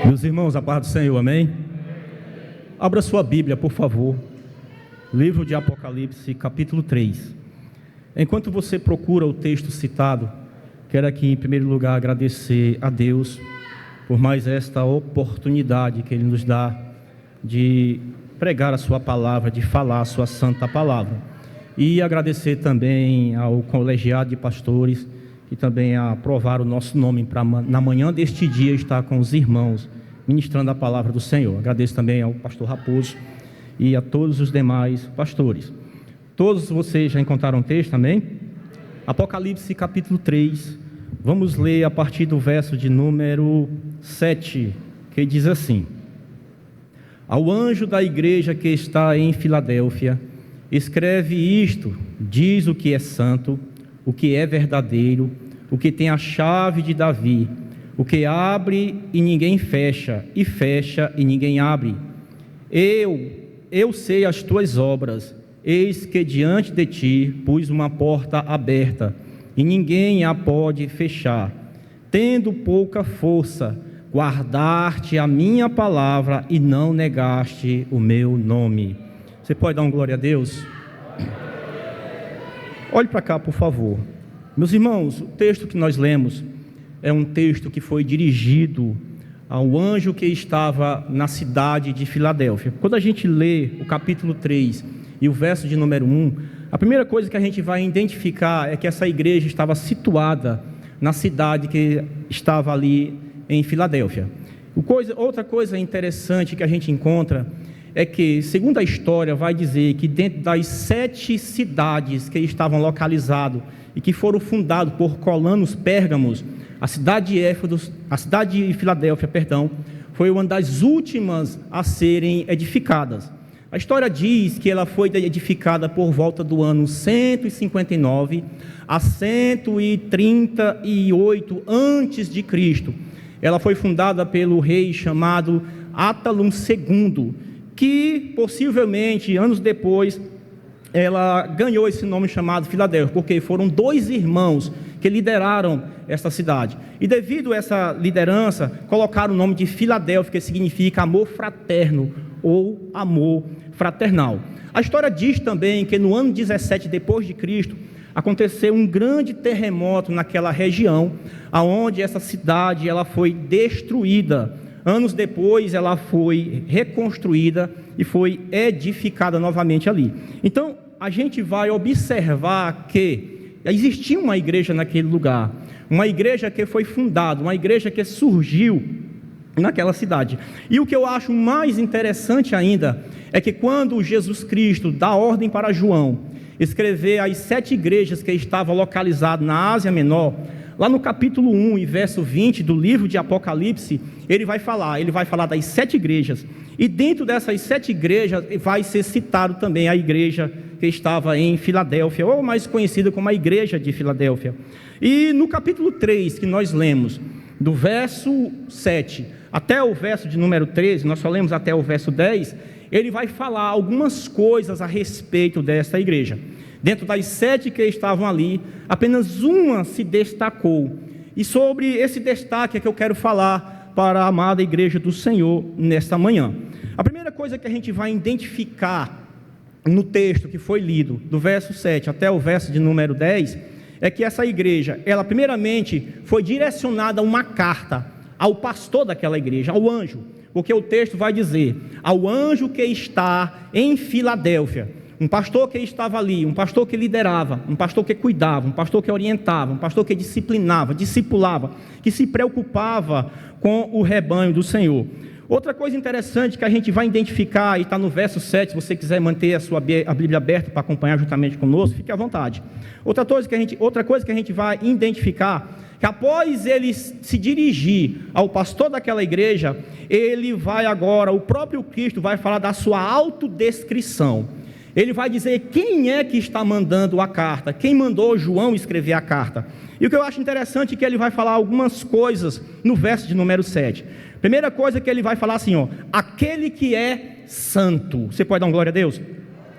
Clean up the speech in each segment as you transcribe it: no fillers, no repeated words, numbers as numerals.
Meus irmãos, a paz do Senhor, amém? Abra sua Bíblia, por favor. Livro de Apocalipse, capítulo 3. Enquanto você procura o texto citado, quero aqui, em primeiro lugar, agradecer a Deus por mais esta oportunidade que Ele nos dá de pregar a sua palavra, de falar a sua santa palavra. E agradecer também ao colegiado de pastores, que também aprovaram o nosso nome para na manhã deste dia estar com os irmãos, ministrando a palavra do Senhor. Agradeço também ao pastor Raposo e a todos os demais pastores. Todos vocês já encontraram o texto, amém? Apocalipse capítulo 3, vamos ler a partir do verso de número 7, que diz assim: Ao anjo da igreja que está em Filadélfia, escreve isto, diz o que é santo, o que é verdadeiro, o que tem a chave de Davi, o que abre e ninguém fecha, e fecha e ninguém abre. Eu sei as tuas obras, eis que diante de ti pus uma porta aberta, e ninguém a pode fechar. Tendo pouca força, guardaste a minha palavra e não negaste o meu nome. Você pode dar um glória a Deus? Olhe para cá, por favor. Meus irmãos, o texto que nós lemos é um texto que foi dirigido ao anjo que estava na cidade de Filadélfia. Quando a gente lê o capítulo 3 e o verso de número 1, a primeira coisa que a gente vai identificar é que essa igreja estava situada na cidade que estava ali em Filadélfia. Outra coisa interessante que a gente encontra é que, segundo a história, vai dizer que dentro das 7 cidades que estavam localizadas e que foram fundadas por colonos pérgamos, a cidade de Filadélfia, foi uma das últimas a serem edificadas. A história diz que ela foi edificada por volta do ano 159 a 138 a.C. Ela foi fundada pelo rei chamado Átalo II, que possivelmente, anos depois, ela ganhou esse nome chamado Filadélfia, porque foram 2 irmãos que lideraram essa cidade. E devido a essa liderança, colocaram o nome de Filadélfia, que significa amor fraterno ou amor fraternal. A história diz também que no ano 17 depois de Cristo, aconteceu um grande terremoto naquela região, aonde essa cidade ela foi destruída. Anos depois ela foi reconstruída e foi edificada novamente ali. Então a gente vai observar que existia uma igreja naquele lugar, uma igreja que foi fundada, uma igreja que surgiu naquela cidade. E o que eu acho mais interessante ainda é que quando Jesus Cristo dá ordem para João escrever as 7 igrejas que estavam localizadas na Ásia Menor, lá no capítulo 1 e verso 20 do livro de Apocalipse, ele vai falar das 7 igrejas, e dentro dessas 7 igrejas vai ser citado também a igreja que estava em Filadélfia, ou mais conhecida como a igreja de Filadélfia. E no capítulo 3 que nós lemos, do verso 7 até o verso de número 13, nós só lemos até o verso 10, ele vai falar algumas coisas a respeito dessa igreja. Dentro das 7 que estavam ali, apenas uma se destacou. E sobre esse destaque é que eu quero falar para a amada igreja do Senhor nesta manhã. A primeira coisa que a gente vai identificar no texto que foi lido, do verso 7 até o verso de número 10, é que essa igreja, ela primeiramente foi direcionada uma carta ao pastor daquela igreja, ao anjo, porque o texto vai dizer, ao anjo que está em Filadélfia. Um pastor que estava ali, um pastor que liderava, um pastor que cuidava, um pastor que orientava, um pastor que disciplinava, discipulava, que se preocupava com o rebanho do Senhor. Outra coisa interessante que a gente vai identificar, e está no verso 7, se você quiser manter a Bíblia aberta para acompanhar juntamente conosco, fique à vontade. Outra coisa que a gente vai identificar, que após ele se dirigir ao pastor daquela igreja, ele vai agora, o próprio Cristo vai falar da sua autodescrição. Ele vai dizer quem é que está mandando a carta, quem mandou João escrever a carta. E o que eu acho interessante é que ele vai falar algumas coisas no verso de número 7. Primeira coisa que ele vai falar assim, aquele que é santo. Você pode dar um glória a Deus?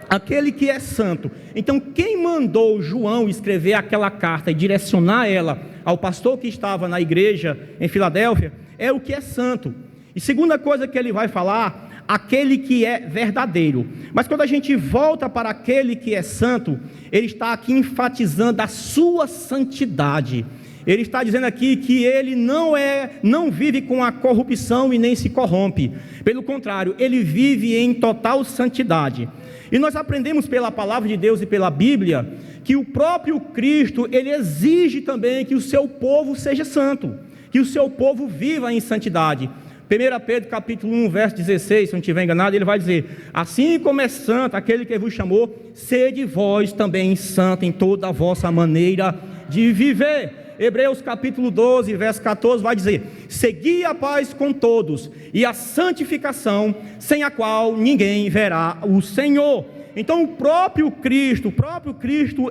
Aquele que é santo. Então, quem mandou João escrever aquela carta e direcionar ela ao pastor que estava na igreja em Filadélfia, é o que é santo. E segunda coisa que ele vai falar, aquele que é verdadeiro. Mas quando a gente volta para aquele que é santo, ele está aqui enfatizando a sua santidade. Ele está dizendo aqui que ele não vive com a corrupção e nem se corrompe. Pelo contrário, ele vive em total santidade. E nós aprendemos pela palavra de Deus e pela Bíblia que o próprio Cristo, ele exige também que o seu povo seja santo, que o seu povo viva em santidade. 1 Pedro capítulo 1, verso 16, se não estiver enganado, ele vai dizer: assim como é santo aquele que vos chamou, sede vós também santo em toda a vossa maneira de viver. Hebreus capítulo 12, verso 14 vai dizer: segui a paz com todos e a santificação, sem a qual ninguém verá o Senhor. Então o próprio Cristo,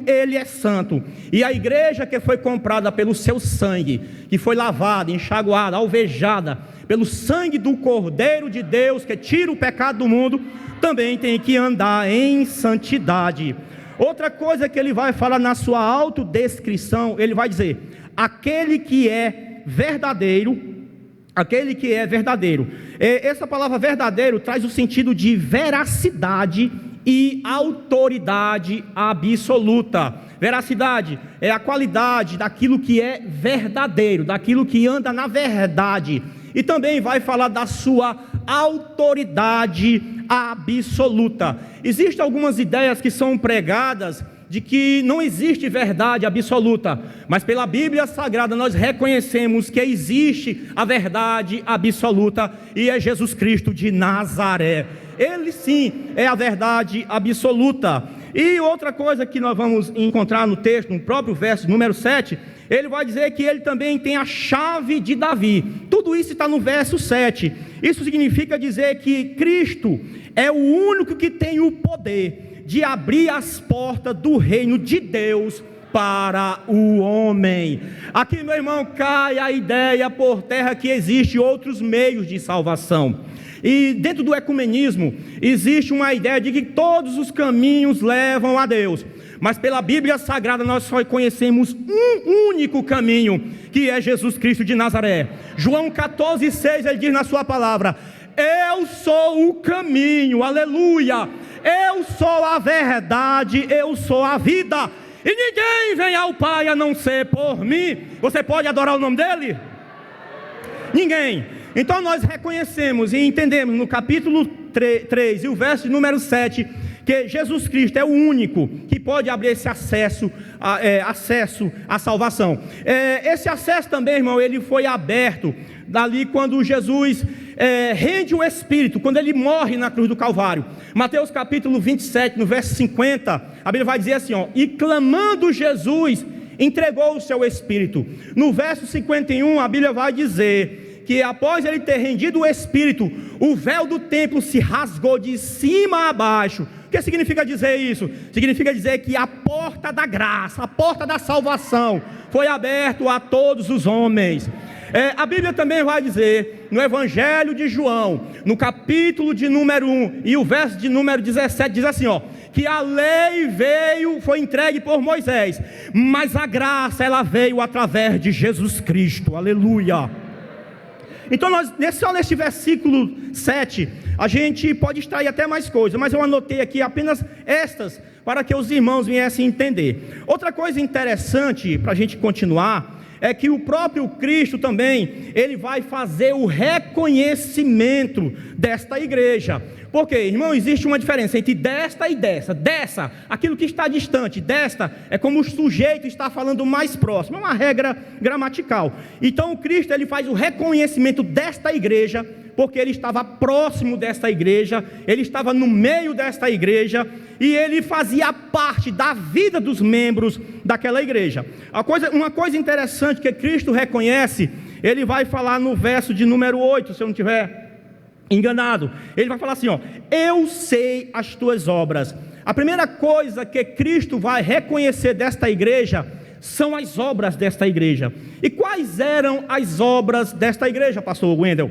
ele é santo, e a igreja que foi comprada pelo seu sangue, que foi lavada, enxaguada, alvejada pelo sangue do Cordeiro de Deus, que tira o pecado do mundo, também tem que andar em santidade. Outra coisa que ele vai falar na sua autodescrição, ele vai dizer: aquele que é verdadeiro, essa palavra verdadeiro traz o sentido de veracidade e autoridade absoluta. Veracidade é a qualidade daquilo que é verdadeiro, daquilo que anda na verdade. E também vai falar da sua autoridade absoluta. Existem algumas ideias que são pregadas de que não existe verdade absoluta, mas pela Bíblia Sagrada nós reconhecemos que existe a verdade absoluta, e é Jesus Cristo de Nazaré. Ele sim é a verdade absoluta. E outra coisa que nós vamos encontrar no texto, no próprio verso número 7, ele vai dizer que ele também tem a chave de Davi. Tudo isso está no verso 7. Isso significa dizer que Cristo é o único que tem o poder de abrir as portas do reino de Deus para o homem. Aqui, meu irmão, cai a ideia por terra que existe outros meios de salvação. E dentro do ecumenismo existe uma ideia de que todos os caminhos levam a Deus, mas pela Bíblia Sagrada nós só conhecemos um único caminho, que é Jesus Cristo de Nazaré. João 14,6, ele diz na sua palavra: eu sou o caminho, aleluia, eu sou a verdade, eu sou a vida, e ninguém vem ao Pai a não ser por mim. Você pode adorar o nome dele? Ninguém. Então nós reconhecemos e entendemos no capítulo 3 e o verso número 7, que Jesus Cristo é o único que pode abrir esse acesso à salvação. Esse acesso também, irmão, ele foi aberto dali quando Jesus rende o Espírito, quando ele morre na cruz do Calvário. Mateus capítulo 27, no verso 50, a Bíblia vai dizer assim, e clamando Jesus, entregou o seu Espírito. No verso 51, a Bíblia vai dizer que após ele ter rendido o Espírito, o véu do templo se rasgou de cima a baixo. O que significa dizer isso? Significa dizer que a porta da graça, a porta da salvação foi aberta a todos os homens. A Bíblia também vai dizer, no Evangelho de João, no capítulo de número 1 e o verso de número 17, diz assim, que a lei foi entregue por Moisés, mas a graça ela veio através de Jesus Cristo, aleluia. Então só nesse versículo 7, a gente pode extrair até mais coisas, mas eu anotei aqui apenas estas, para que os irmãos viessem entender. Outra coisa interessante, para a gente continuar, é que o próprio Cristo também, ele vai fazer o reconhecimento desta igreja. Porque, irmão, existe uma diferença entre desta e dessa. Dessa, aquilo que está distante. Desta, é como o sujeito está falando mais próximo. É uma regra gramatical. Então, o Cristo, ele faz o reconhecimento desta igreja, porque ele estava próximo desta igreja, ele estava no meio desta igreja, e ele fazia parte da vida dos membros daquela igreja. Uma coisa interessante que Cristo reconhece, ele vai falar no verso de número 8, se eu não estiver enganado, ele vai falar assim, eu sei as tuas obras. A primeira coisa que Cristo vai reconhecer desta igreja são as obras desta igreja. E quais eram as obras desta igreja, pastor Wendel?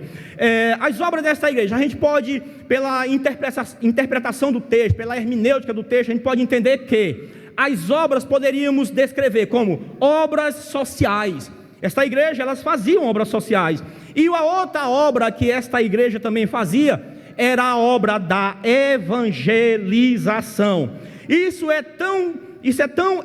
As obras desta igreja, a gente pode, pela interpretação do texto, pela hermenêutica do texto, a gente pode entender que as obras poderíamos descrever como obras sociais, Esta igreja, elas faziam obras sociais. E a outra obra que esta igreja também fazia era a obra da evangelização. Isso é tão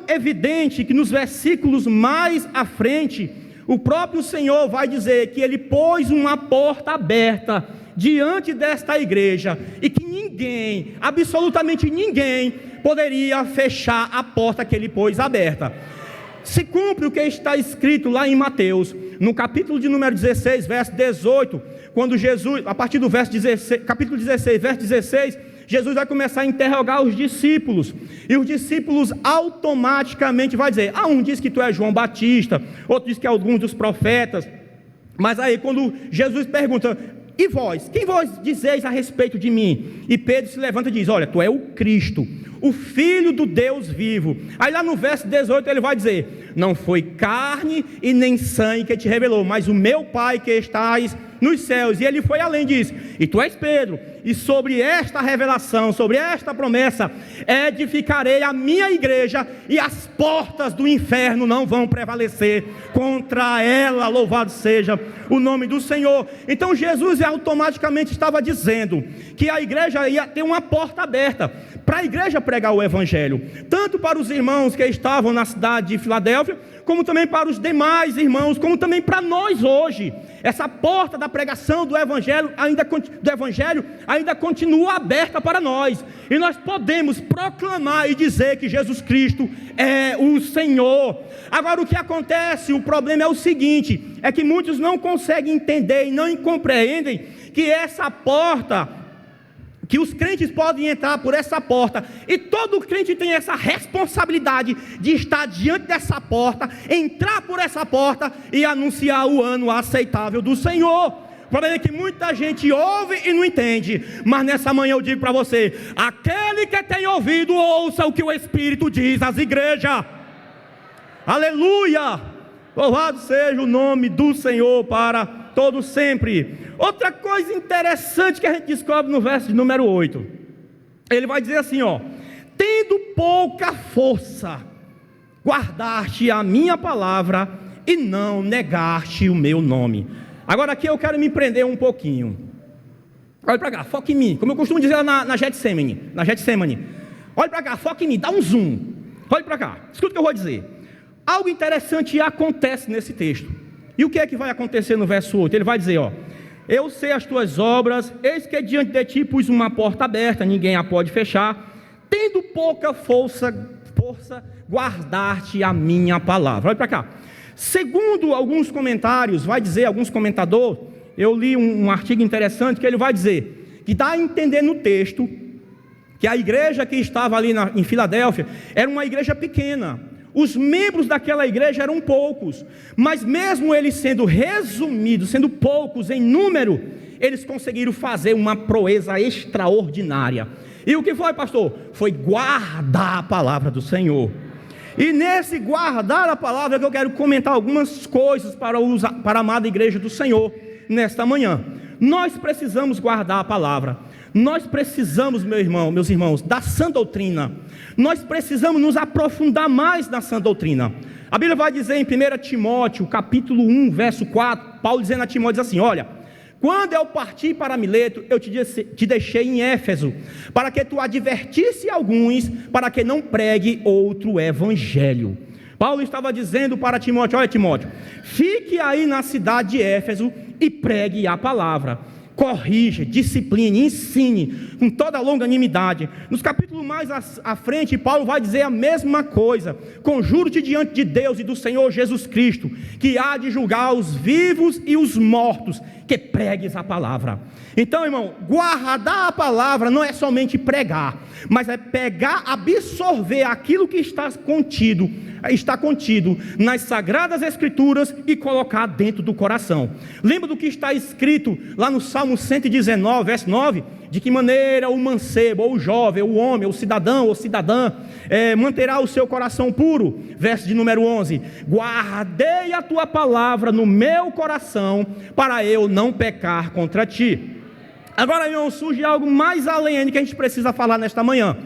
evidente que nos versículos mais à frente, o próprio Senhor vai dizer que Ele pôs uma porta aberta diante desta igreja e que ninguém, absolutamente ninguém, poderia fechar a porta que Ele pôs aberta. Se cumpre o que está escrito lá em Mateus, no capítulo de número 16, verso 18, quando Jesus, a partir do verso 16, capítulo 16, verso 16, Jesus vai começar a interrogar os discípulos, e os discípulos automaticamente vão dizer, um diz que tu és João Batista, outro diz que é algum dos profetas, mas aí quando Jesus pergunta, e vós, quem vós dizeis a respeito de mim? E Pedro se levanta e diz, olha, tu é o Cristo, o Filho do Deus vivo. Aí lá no verso 18 ele vai dizer, não foi carne e nem sangue que te revelou, mas o meu Pai que estás nos céus. E ele foi além disso, e tu és Pedro, e sobre esta revelação, sobre esta promessa, edificarei a minha igreja, e as portas do inferno não vão prevalecer contra ela. Louvado seja o nome do Senhor. Então Jesus automaticamente estava dizendo que a igreja ia ter uma porta aberta para a igreja pregar o evangelho, tanto para os irmãos que estavam na cidade de Filadélfia, como também para os demais irmãos, como também para nós hoje. Essa porta da pregação do evangelho ainda continua aberta para nós, e nós podemos proclamar e dizer que Jesus Cristo é o Senhor. Agora o que acontece, o problema é o seguinte, é que muitos não conseguem entender e não compreendem que essa porta, que os crentes podem entrar por essa porta, e todo crente tem essa responsabilidade de estar diante dessa porta, entrar por essa porta e anunciar o ano aceitável do Senhor. O problema é que muita gente ouve e não entende, mas nessa manhã eu digo para você, aquele que tem ouvido, ouça o que o Espírito diz às igrejas. Aleluia, louvado seja o nome do Senhor para todo sempre. Outra coisa interessante que a gente descobre no verso de número 8, ele vai dizer assim, tendo pouca força, guardaste a minha palavra e não negaste o meu nome. Agora aqui eu quero me prender um pouquinho. Olha para cá, foca em mim, como eu costumo dizer na Getsemane. Olha para cá, foca em mim, dá um zoom. Olha para cá, escuta o que eu vou dizer. Algo interessante acontece nesse texto. E o que é que vai acontecer no verso 8? Ele vai dizer, eu sei as tuas obras, eis que diante de ti pus uma porta aberta, ninguém a pode fechar, tendo pouca força, guardar-te a minha palavra. Olha para cá. Segundo alguns comentários, vai dizer, alguns comentadores, eu li um artigo interessante que ele vai dizer, que dá a entender no texto, que a igreja que estava ali em Filadélfia, era uma igreja pequena, os membros daquela igreja eram poucos, mas mesmo eles sendo resumidos, sendo poucos em número, eles conseguiram fazer uma proeza extraordinária. E o que foi, pastor? Foi guardar a palavra do Senhor. E nesse guardar a palavra que eu quero comentar algumas coisas para a amada igreja do Senhor nesta manhã. Nós precisamos guardar a palavra. Nós precisamos, meus irmãos, da sã doutrina. Nós precisamos nos aprofundar mais na sã doutrina. A Bíblia vai dizer em 1 Timóteo, capítulo 1, verso 4, Paulo dizendo a Timóteo assim, olha, quando eu parti para Mileto, eu te deixei em Éfeso, para que tu advertisse alguns, para que não pregue outro evangelho. Paulo estava dizendo para Timóteo, olha Timóteo, fique aí na cidade de Éfeso e pregue a palavra. Corrija, discipline, ensine com toda a longanimidade. Nos capítulos mais à frente, Paulo vai dizer a mesma coisa. Conjuro-te diante de Deus e do Senhor Jesus Cristo, que há de julgar os vivos e os mortos, que pregues a palavra. Então, irmão, guardar a palavra não é somente pregar, mas é pegar, absorver aquilo que está contido nas Sagradas Escrituras e colocar dentro do coração. Lembra do que está escrito lá no Salmo 119, verso 9? De que maneira o mancebo, ou o jovem, ou o homem, ou o cidadão, ou cidadã, manterá o seu coração puro. Verso de número 11: guardei a tua palavra no meu coração, para eu não pecar contra ti. Agora, irmão, surge algo mais além que a gente precisa falar nesta manhã.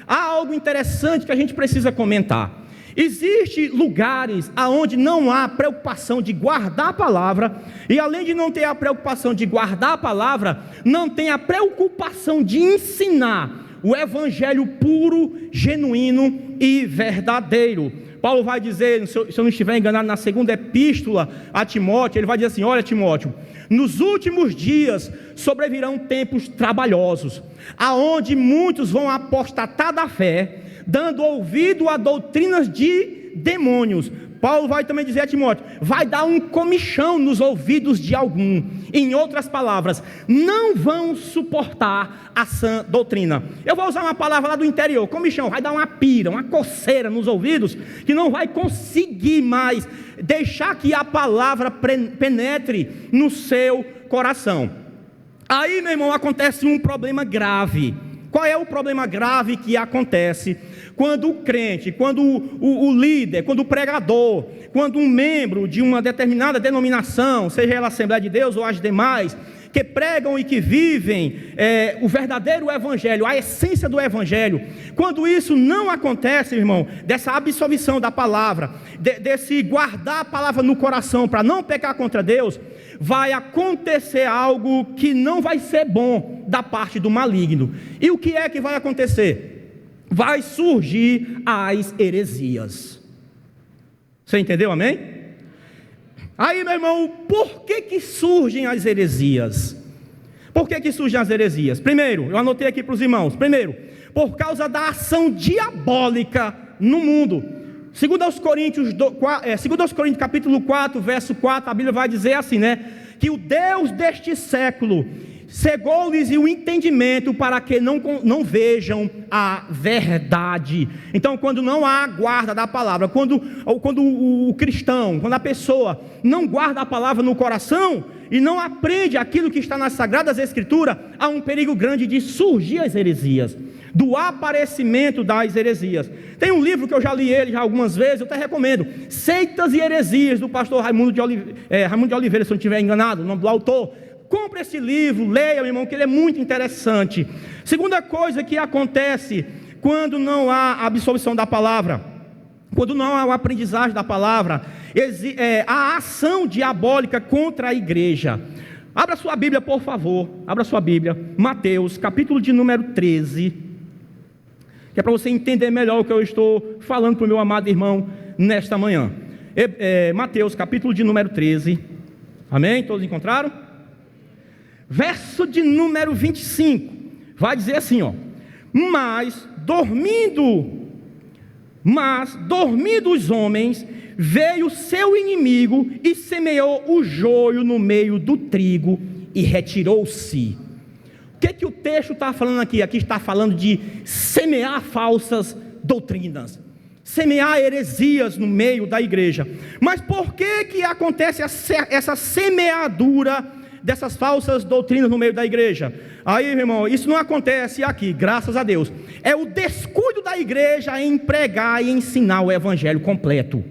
Há algo interessante que a gente precisa comentar. Existem lugares onde não há preocupação de guardar a palavra, e além de não ter a preocupação de guardar a palavra, não tem a preocupação de ensinar o evangelho puro, genuíno e verdadeiro. Paulo vai dizer, se eu não estiver enganado, na segunda epístola a Timóteo, ele vai dizer assim: olha, Timóteo, nos últimos dias sobrevirão tempos trabalhosos, aonde muitos vão apostatar da fé, dando ouvido a doutrinas de demônios. Paulo vai também dizer a Timóteo: vai dar um comichão nos ouvidos de algum. Em outras palavras, não vão suportar a sã doutrina. Eu vou usar uma palavra lá do interior: comichão. Vai dar uma pira, uma coceira nos ouvidos, que não vai conseguir mais deixar que a palavra penetre no seu coração. Aí, meu irmão, acontece um problema grave. Qual é o problema grave que acontece quando o crente, quando o líder, quando o pregador, quando um membro de uma determinada denominação, seja ela a Assembleia de Deus ou as demais, que pregam e que vivem o verdadeiro evangelho, a essência do evangelho, quando isso não acontece, irmão, dessa absolvição da palavra, desse guardar a palavra no coração para não pecar contra Deus, vai acontecer algo que não vai ser bom da parte do maligno. E o que é que vai acontecer? Vai surgir as heresias. Você entendeu, amém? Aí, meu irmão, por que surgem as heresias? Por que surgem as heresias? Primeiro, eu anotei aqui para os irmãos. Primeiro, por causa da ação diabólica no mundo. Segundo aos Coríntios capítulo 4, verso 4, a Bíblia vai dizer assim, né? Que o Deus deste século cegou-lhes o entendimento para que não vejam a verdade. Então, quando não há guarda da palavra, quando o cristão, quando a pessoa não guarda a palavra no coração e não aprende aquilo que está nas Sagradas Escrituras, há um perigo grande de surgir as heresias, do aparecimento das heresias. Tem um livro que eu já li ele já algumas vezes, eu até recomendo, Seitas e Heresias, do pastor Raimundo de Oliveira, se eu não estiver enganado, o nome do autor. Compre esse livro, leia, meu irmão, que ele é muito interessante. Segunda coisa que acontece quando não há absolvição da palavra, quando não há o aprendizagem da palavra, a ação diabólica contra a igreja. Abra sua Bíblia, por favor, abra sua Bíblia, Mateus, capítulo de número 13, que é para você entender melhor o que eu estou falando para o meu amado irmão nesta manhã. Mateus, capítulo de número 13, amém? Todos encontraram? Verso de número 25, vai dizer assim, ó: Mas dormindo os homens, veio seu inimigo e semeou o joio no meio do trigo e retirou-se. O que o texto está falando aqui? Aqui está falando de semear falsas doutrinas, semear heresias no meio da igreja. Mas por que acontece essa semeadura dessas falsas doutrinas no meio da igreja? Aí, meu irmão, isso não acontece aqui, graças a Deus. É o descuido da igreja em pregar e ensinar o evangelho completo.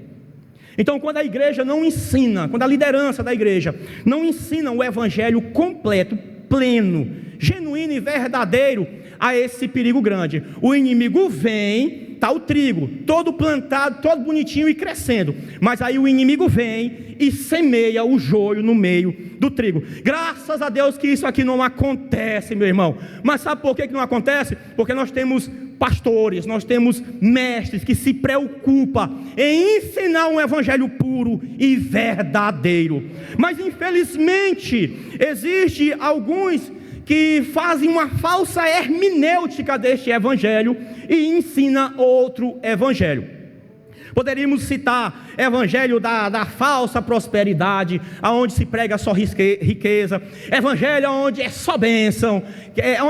Então, quando a igreja não ensina, quando a liderança da igreja não ensina o evangelho completo, pleno, genuíno e verdadeiro, há esse perigo grande. O inimigo vem, está o trigo, todo plantado, todo bonitinho e crescendo, mas aí o inimigo vem e semeia o joio no meio do trigo. Graças a Deus que isso aqui não acontece, meu irmão. Mas sabe por que não acontece? Porque nós temos pastores, nós temos mestres que se preocupam em ensinar um evangelho puro e verdadeiro. Mas infelizmente existe alguns que fazem uma falsa hermenêutica deste evangelho e ensina outro evangelho. Poderíamos citar evangelho da falsa prosperidade, aonde se prega só riqueza, evangelho onde é só bênção,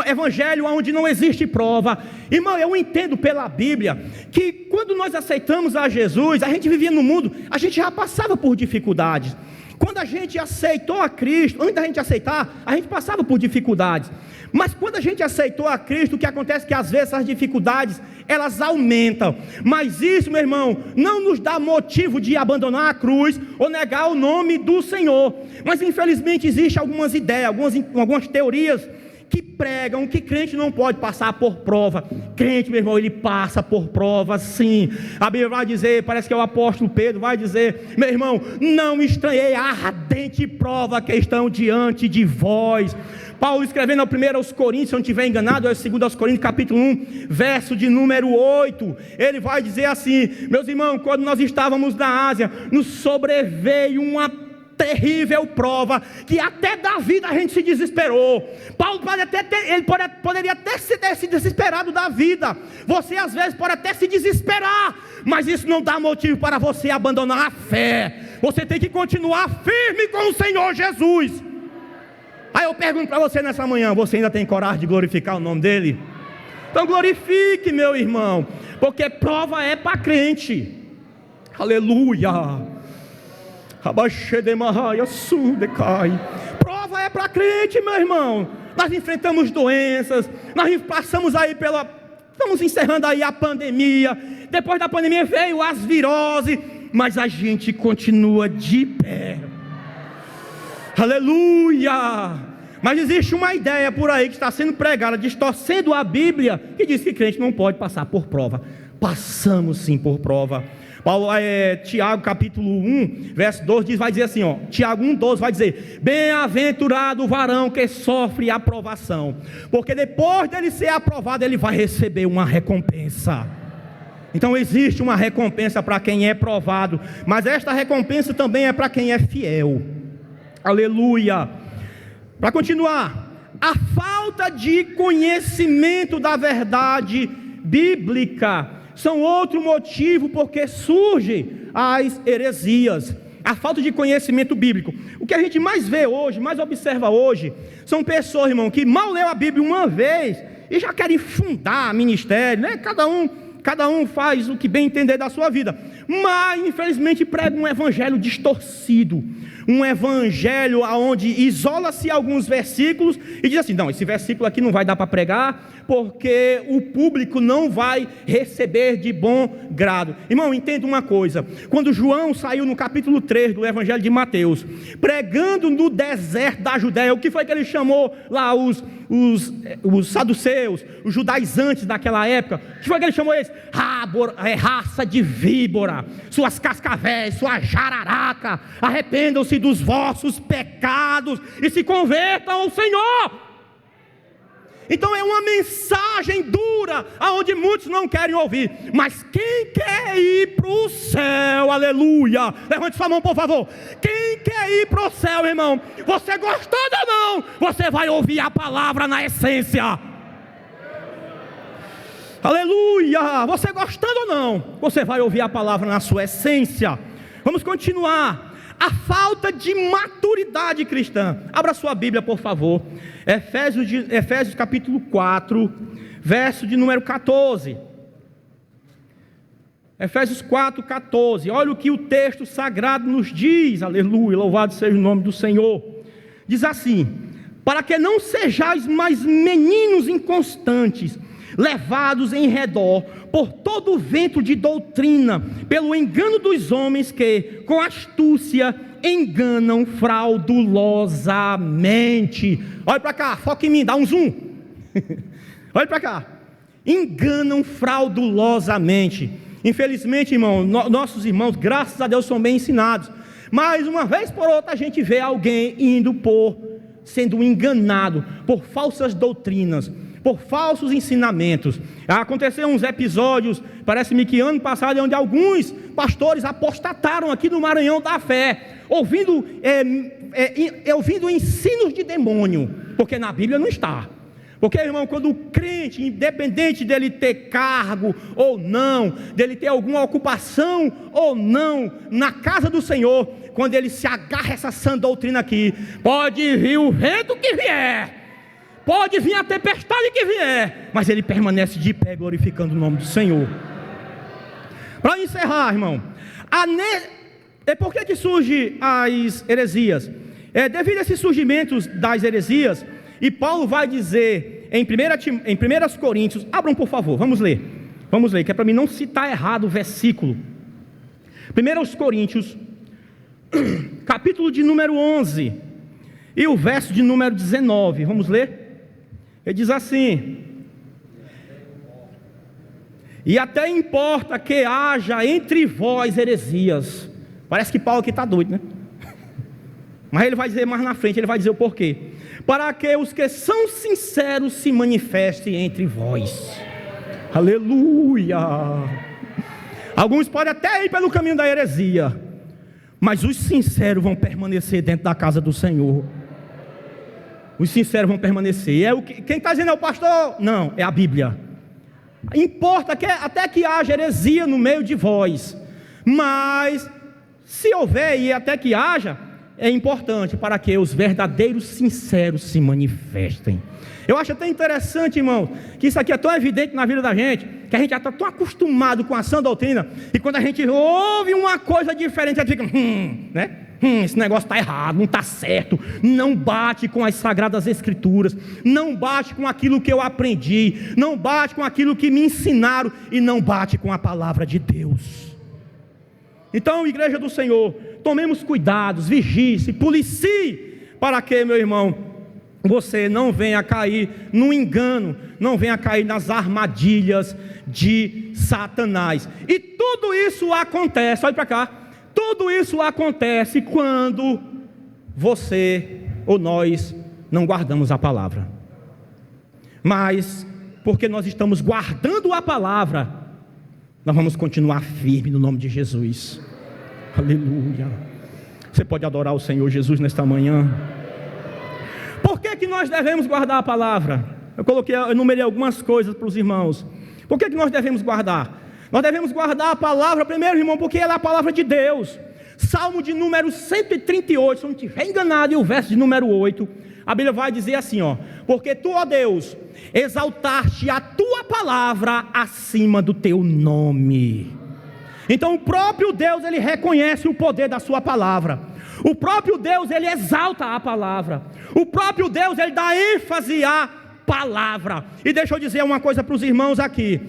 evangelho onde não existe prova. Irmão, eu entendo pela Bíblia que quando nós aceitamos a Jesus, a gente vivia no mundo, a gente já passava por dificuldades. Quando a gente aceitou a Cristo, antes da gente aceitar, a gente passava por dificuldades. Mas quando a gente aceitou a Cristo, o que acontece é que às vezes as dificuldades, elas aumentam. Mas isso, meu irmão, não nos dá motivo de abandonar a cruz ou negar o nome do Senhor. Mas infelizmente existem algumas ideias, algumas teorias que pregam que crente não pode passar por prova. Crente, meu irmão, ele passa por prova sim. A Bíblia vai dizer, parece que é o apóstolo Pedro, vai dizer: meu irmão, não estranhei a ardente prova que estão diante de vós. Paulo escrevendo aos Coríntios, se eu não estiver enganado, é 2 Coríntios capítulo 1, verso de número 8, ele vai dizer assim: meus irmãos, quando nós estávamos na Ásia, nos sobreveio uma terrível prova, que até da vida a gente se desesperou. Paulo poderia até ter se desesperado da vida. Você às vezes pode até se desesperar, mas isso não dá motivo para você abandonar a fé. Você tem que continuar firme com o Senhor Jesus. Aí eu pergunto para você nessa manhã: você ainda tem coragem de glorificar o nome dele? Então glorifique, meu irmão, porque prova é para crente. Aleluia. Prova é para crente, meu irmão. Nós enfrentamos doenças, nós passamos aí estamos encerrando aí a pandemia. Depois da pandemia veio as viroses, mas a gente continua de pé. Aleluia. Mas existe uma ideia por aí que está sendo pregada, distorcendo a Bíblia, que diz que crente não pode passar por prova. Passamos sim por prova. Tiago capítulo 1, verso 12 vai dizer assim, Tiago 1,12 vai dizer: bem-aventurado o varão que sofre aprovação, porque depois dele ser aprovado, ele vai receber uma recompensa. Então existe uma recompensa para quem é provado, mas esta recompensa também é para quem é fiel. Aleluia. Para continuar, a falta de conhecimento da verdade bíblica são outro motivo porque surgem as heresias. A falta de conhecimento bíblico. O que a gente mais vê hoje, mais observa hoje, são pessoas, irmão, que mal leu a Bíblia uma vez e já querem fundar ministério, né? Cada um faz o que bem entender da sua vida, mas infelizmente prega um evangelho distorcido, um evangelho onde isola-se alguns versículos e diz assim: não, esse versículo aqui não vai dar para pregar, porque o público não vai receber de bom grado. Irmão, entenda uma coisa: quando João saiu no capítulo 3 do evangelho de Mateus, pregando no deserto da Judéia, o que foi que ele chamou lá os saduceus, os judaizantes daquela época? O que foi que ele chamou eles? Raça de víbora, suas cascavéis, sua jararaca, arrependam-se dos vossos pecados e se convertam ao Senhor. Então é uma mensagem dura, aonde muitos não querem ouvir. Mas quem quer ir para o céu, aleluia, levante sua mão por favor. Quem quer ir para o céu, irmão, você gostando ou não, você vai ouvir a palavra na essência. Aleluia, você gostando ou não, você vai ouvir a palavra na sua essência. Vamos continuar. A falta de maturidade cristã. Abra sua Bíblia, por favor. Efésios capítulo 4, verso de número 14. Efésios 4, 14. Olha o que o texto sagrado nos diz. Aleluia, louvado seja o nome do Senhor. Diz assim: para que não sejais mais meninos inconstantes, levados em redor por todo o vento de doutrina, pelo engano dos homens que, com astúcia, enganam fraudulosamente. Olha para cá, foca em mim, dá um zoom. Olha para cá. Enganam fraudulosamente. Infelizmente, irmão, nossos irmãos, graças a Deus, são bem ensinados, mas uma vez por outra a gente vê alguém sendo enganado por falsas doutrinas, por falsos ensinamentos. Aconteceram uns episódios, parece-me que ano passado, onde alguns pastores apostataram aqui no Maranhão da fé, ouvindo ensinos de demônio, porque na Bíblia não está. Porque, irmão, quando o crente, independente dele ter cargo ou não, dele ter alguma ocupação ou não na casa do Senhor, quando ele se agarra a essa sã doutrina aqui, pode vir o vento que vier, pode vir a tempestade que vier, mas ele permanece de pé glorificando o nome do Senhor. Para encerrar, irmão, por que surgem as heresias? Devido a esses surgimentos das heresias, e Paulo vai dizer em 1 Coríntios, abram por favor, vamos ler, que é para mim não citar errado o versículo. 1 Coríntios, capítulo de número 11, e o verso de número 19, vamos ler? Ele diz assim: e até importa que haja entre vós heresias. Parece que Paulo aqui está doido, né? Mas ele vai dizer mais na frente, ele vai dizer o porquê. Para que os que são sinceros se manifestem entre vós. Aleluia! Alguns podem até ir pelo caminho da heresia, mas os sinceros vão permanecer dentro da casa do Senhor. Os sinceros vão permanecer. Quem está dizendo é o pastor? Não, é a Bíblia. Importa que até que haja heresia no meio de vós, mas se houver e até que haja, é importante para que os verdadeiros sinceros se manifestem. Eu acho até interessante, irmão, que isso aqui é tão evidente na vida da gente, que a gente já está tão acostumado com a sã doutrina, e quando a gente ouve uma coisa diferente, a gente fica, né? Esse negócio está errado, não está certo, não bate com as sagradas escrituras, não bate com aquilo que eu aprendi, não bate com aquilo que me ensinaram, e não bate com a palavra de Deus. Então, igreja do Senhor, tomemos cuidados, vigie-se, policie, para que, meu irmão, você não venha cair no engano, não venha cair nas armadilhas de Satanás. E tudo isso acontece, olha para cá, tudo isso acontece quando você ou nós não guardamos a palavra. Mas, porque nós estamos guardando a palavra, nós vamos continuar firme no nome de Jesus. Aleluia. Você pode adorar o Senhor Jesus nesta manhã. Por que nós devemos guardar a palavra? Eu enumerei algumas coisas para os irmãos. Por que nós devemos guardar? Nós devemos guardar a palavra, primeiro, irmão, porque ela é a palavra de Deus. Salmo de número 138, se eu não estiver enganado, e o verso de número 8, a Bíblia vai dizer assim, ó: porque tu, ó Deus, exaltaste a tua palavra acima do teu nome. Então o próprio Deus, ele reconhece o poder da sua palavra. O próprio Deus, ele exalta a palavra. O próprio Deus, ele dá ênfase à palavra. E deixa eu dizer uma coisa para os irmãos aqui.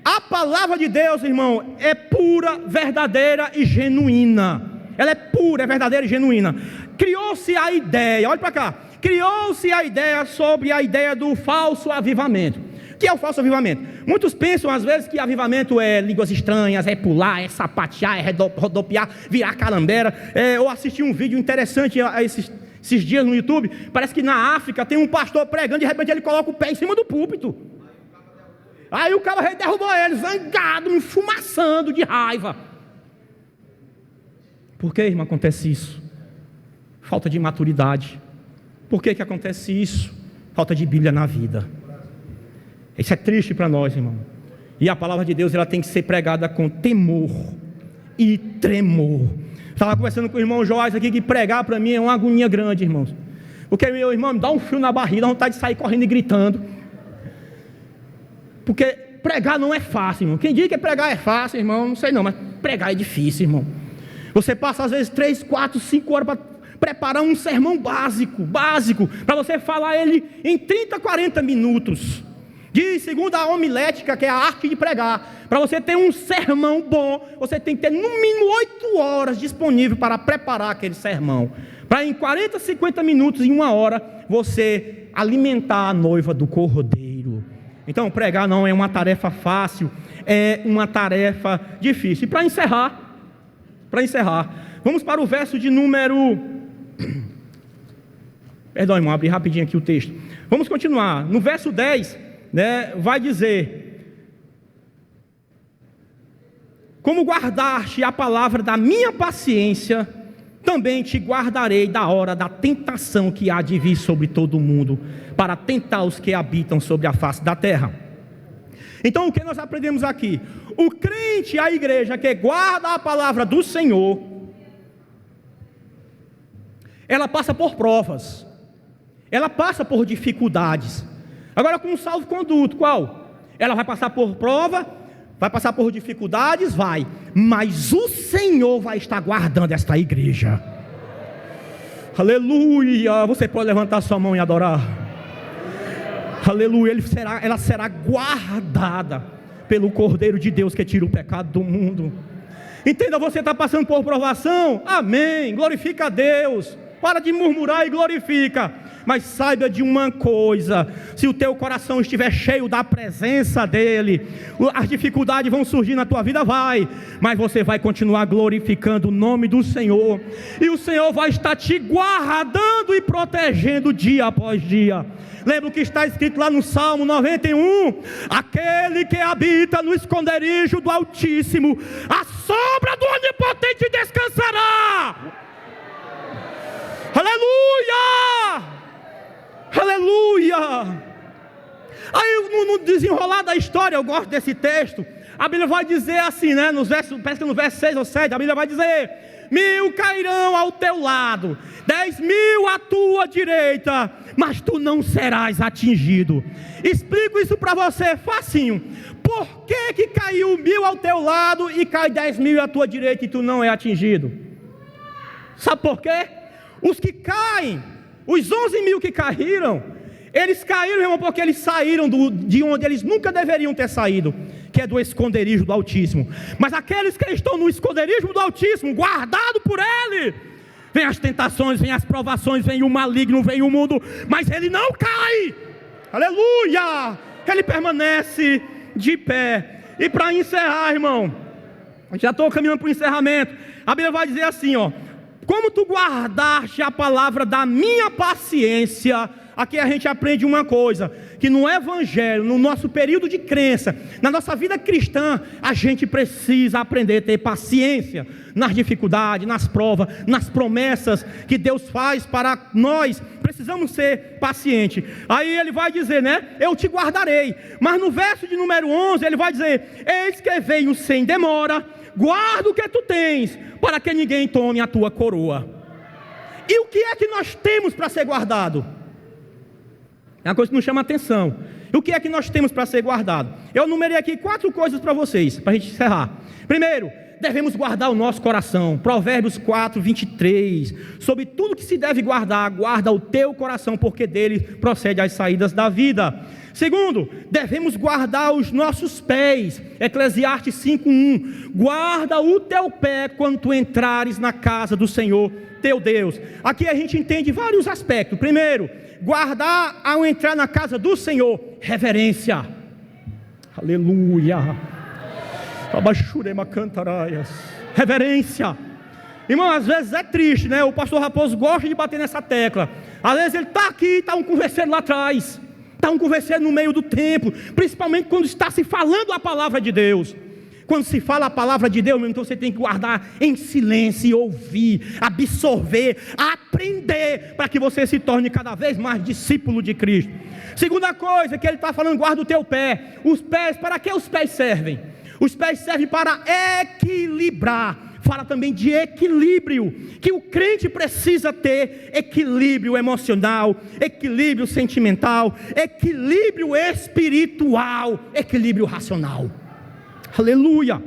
A palavra de Deus, irmão, é pura, verdadeira e genuína. Ela é pura, é verdadeira e genuína. Criou-se a ideia, olha para cá. Criou-se a ideia sobre a ideia do falso avivamento. O que é o falso avivamento? Muitos pensam às vezes que avivamento é línguas estranhas, é pular, é sapatear, é rodopiar, virar calambera. Eu assisti um vídeo interessante esses dias no YouTube. Parece que na África tem um pastor pregando, de repente ele coloca o pé em cima do púlpito. Aí o cara derrubou ele, zangado, enfumaçando de raiva. Por que, irmão, acontece isso? Falta de maturidade. Por que acontece isso? Falta de Bíblia na vida. Isso é triste para nós, irmão. E a palavra de Deus, ela tem que ser pregada com temor e tremor. Estava conversando com o irmão Joás aqui, que pregar para mim é uma agonia grande, irmãos. Porque meu irmão me dá um frio na barriga, dá vontade de sair correndo e gritando. Porque pregar não é fácil, irmão. Quem diz que pregar é fácil, irmão, não sei não, mas pregar é difícil, irmão. Você passa às vezes 3, 4, 5 horas para preparar um sermão básico, para você falar ele em 30, 40 minutos. Diz, segundo a homilética, que é a arte de pregar, para você ter um sermão bom, você tem que ter no mínimo 8 horas disponível para preparar aquele sermão. Para em 40, 50 minutos, em 1 hora, você alimentar a noiva do cordeiro. Então, pregar não é uma tarefa fácil, é uma tarefa difícil. E para encerrar, vamos para o verso de número... Perdão, irmão, abri rapidinho aqui o texto. Vamos continuar. No verso 10, né, vai dizer: como guardaste a palavra da minha paciência, também te guardarei da hora da tentação que há de vir sobre todo o mundo, para tentar os que habitam sobre a face da terra. Então, o que nós aprendemos aqui? O crente, a igreja que guarda a palavra do Senhor, ela passa por provas, ela passa por dificuldades. Agora, com um salvo-conduto, qual? Ela vai passar por prova, vai passar por dificuldades, vai, mas o Senhor vai estar guardando esta igreja. Aleluia! Você pode levantar sua mão e adorar. Aleluia! Ela será guardada pelo Cordeiro de Deus que tira o pecado do mundo. Entenda, você está passando por provação? Amém! Glorifica a Deus. Para de murmurar e glorifica. Mas saiba de uma coisa: se o teu coração estiver cheio da presença dEle, as dificuldades vão surgir na tua vida, mas você vai continuar glorificando o nome do Senhor, e o Senhor vai estar te guardando e protegendo dia após dia. Lembra o que está escrito lá no Salmo 91? Aquele que habita no esconderijo do Altíssimo, a sombra do Onipotente descansará. Aleluia! Aleluia! Aí no desenrolar da história, eu gosto desse texto, a Bíblia vai dizer assim, né? Parece que no verso 6 ou 7, a Bíblia vai dizer: 1000 cairão ao teu lado, 10.000 à tua direita, mas tu não serás atingido. Explico isso para você facinho. Por que caiu 1000 ao teu lado e cai 10.000 à tua direita e tu não é atingido? Sabe por quê? Os que caem, os 11.000 que caíram, eles caíram, irmão, porque eles saíram de onde eles nunca deveriam ter saído, que é do esconderijo do Altíssimo. Mas aqueles que estão no esconderijo do Altíssimo, guardado por Ele, vem as tentações, vem as provações, vem o maligno, vem o mundo, mas ele não cai. Aleluia! Ele permanece de pé. E para encerrar, irmão, já estou caminhando para o encerramento. A Bíblia vai dizer assim, ó: como tu guardaste a palavra da minha paciência. Aqui a gente aprende uma coisa, que no Evangelho, no nosso período de crença, na nossa vida cristã, a gente precisa aprender a ter paciência nas dificuldades, nas provas, nas promessas que Deus faz para nós. Precisamos ser pacientes. Aí ele vai dizer, né? Eu te guardarei. Mas no verso de número 11, ele vai dizer: eis que venho sem demora, guarda o que tu tens, para que ninguém tome a tua coroa. E o que é que nós temos para ser guardado? É uma coisa que nos chama a atenção. E o que é que nós temos para ser guardado? Eu numerei aqui 4 coisas para vocês, para a gente encerrar. Primeiro, devemos guardar o nosso coração. Provérbios 4, 23. Sobre tudo que se deve guardar, guarda o teu coração, porque dele procede as saídas da vida. Segundo, devemos guardar os nossos pés. Eclesiastes 5:1. Guarda o teu pé quando tu entrares na casa do Senhor teu Deus. Aqui a gente entende vários aspectos. Primeiro, guardar ao entrar na casa do Senhor, reverência. Aleluia. Reverência. Irmão, às vezes é triste, né? O pastor Raposo gosta de bater nessa tecla. Às vezes ele está aqui, está um converseiro lá atrás, está um converseiro no meio do templo, principalmente quando está se falando a palavra de Deus. Quando se fala a palavra de Deus, então você tem que guardar em silêncio e ouvir, absorver, aprender, para que você se torne cada vez mais discípulo de Cristo. Segunda coisa que ele está falando: guarda o teu pé. Os pés, para que os pés servem? Os pés servem para equilibrar. Fala também de equilíbrio, que o crente precisa ter: equilíbrio emocional, equilíbrio sentimental, equilíbrio espiritual, equilíbrio racional. Aleluia.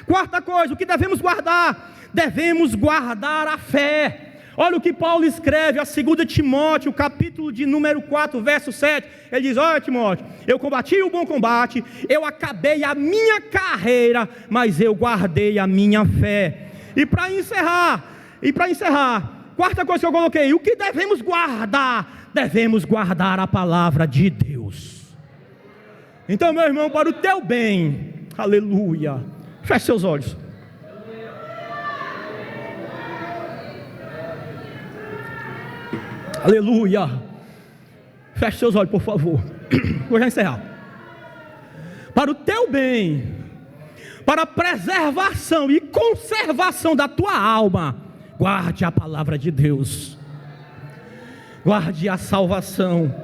Quarta coisa, o que devemos guardar? Devemos guardar a fé. Olha o que Paulo escreve a 2 Timóteo, capítulo de número 4, verso 7. Ele diz: olha, Timóteo, eu combati o bom combate, eu acabei a minha carreira, mas eu guardei a minha fé. E para encerrar, quarta coisa que eu coloquei: o que devemos guardar? Devemos guardar a palavra de Deus. Então, meu irmão, para o teu bem, aleluia, feche seus olhos. Aleluia. Feche seus olhos, por favor. Vou já encerrar. Para o teu bem, para a preservação e conservação da tua alma, guarde a palavra de Deus. Guarde a salvação.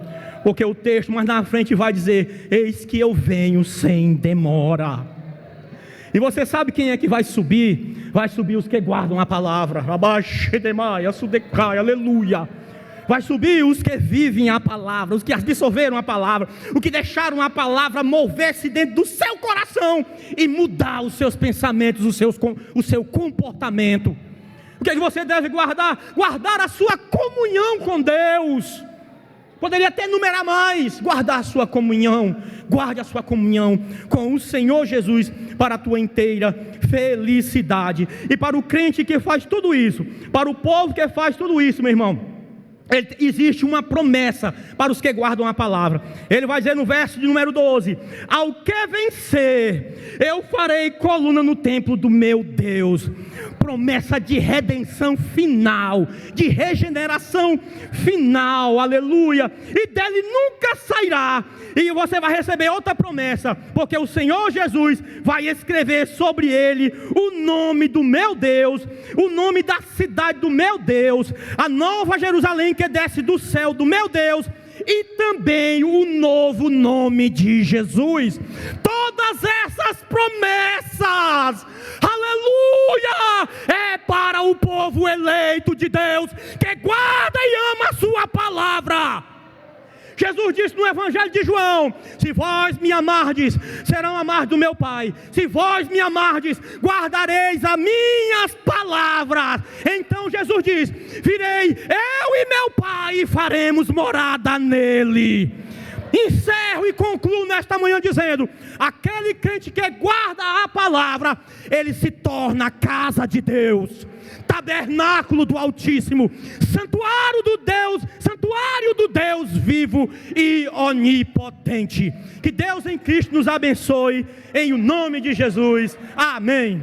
Porque o texto mais na frente vai dizer: eis que eu venho sem demora. E você sabe quem é que vai subir? Vai subir os que guardam a palavra. Aleluia. Vai subir os que vivem a palavra, os que absorveram a palavra, os que deixaram a palavra mover-se dentro do seu coração e mudar os seus pensamentos, o seu comportamento. O que é que você deve guardar? Guardar a sua comunhão com Deus. Poderia até enumerar mais. Guardar a sua comunhão. Guarde a sua comunhão com o Senhor Jesus para a tua inteira felicidade. E para o crente que faz tudo isso, para o povo que faz tudo isso, meu irmão, existe uma promessa para os que guardam a palavra. Ele vai dizer no verso de número 12: ao que vencer, eu farei coluna no templo do meu Deus. Promessa de redenção final, de regeneração final, aleluia. E dele nunca sairá. E você vai receber outra promessa, porque o Senhor Jesus vai escrever sobre ele o nome do meu Deus, o nome da cidade do meu Deus, a nova Jerusalém que desce do céu do meu Deus, e também o novo nome de Jesus. Todas essas promessas, aleluia, é para o povo eleito de Deus, que guarda e ama a sua palavra. Jesus disse no Evangelho de João: se vós me amardes, serão amados do meu Pai. Se vós me amardes, guardareis as minhas palavras. Então Jesus diz: virei eu e meu Pai e faremos morada nele. Encerro e concluo nesta manhã dizendo: aquele crente que guarda a palavra, ele se torna a casa de Deus, tabernáculo do Altíssimo, santuário do Deus vivo e onipotente. Que Deus em Cristo nos abençoe, em o nome de Jesus. Amém.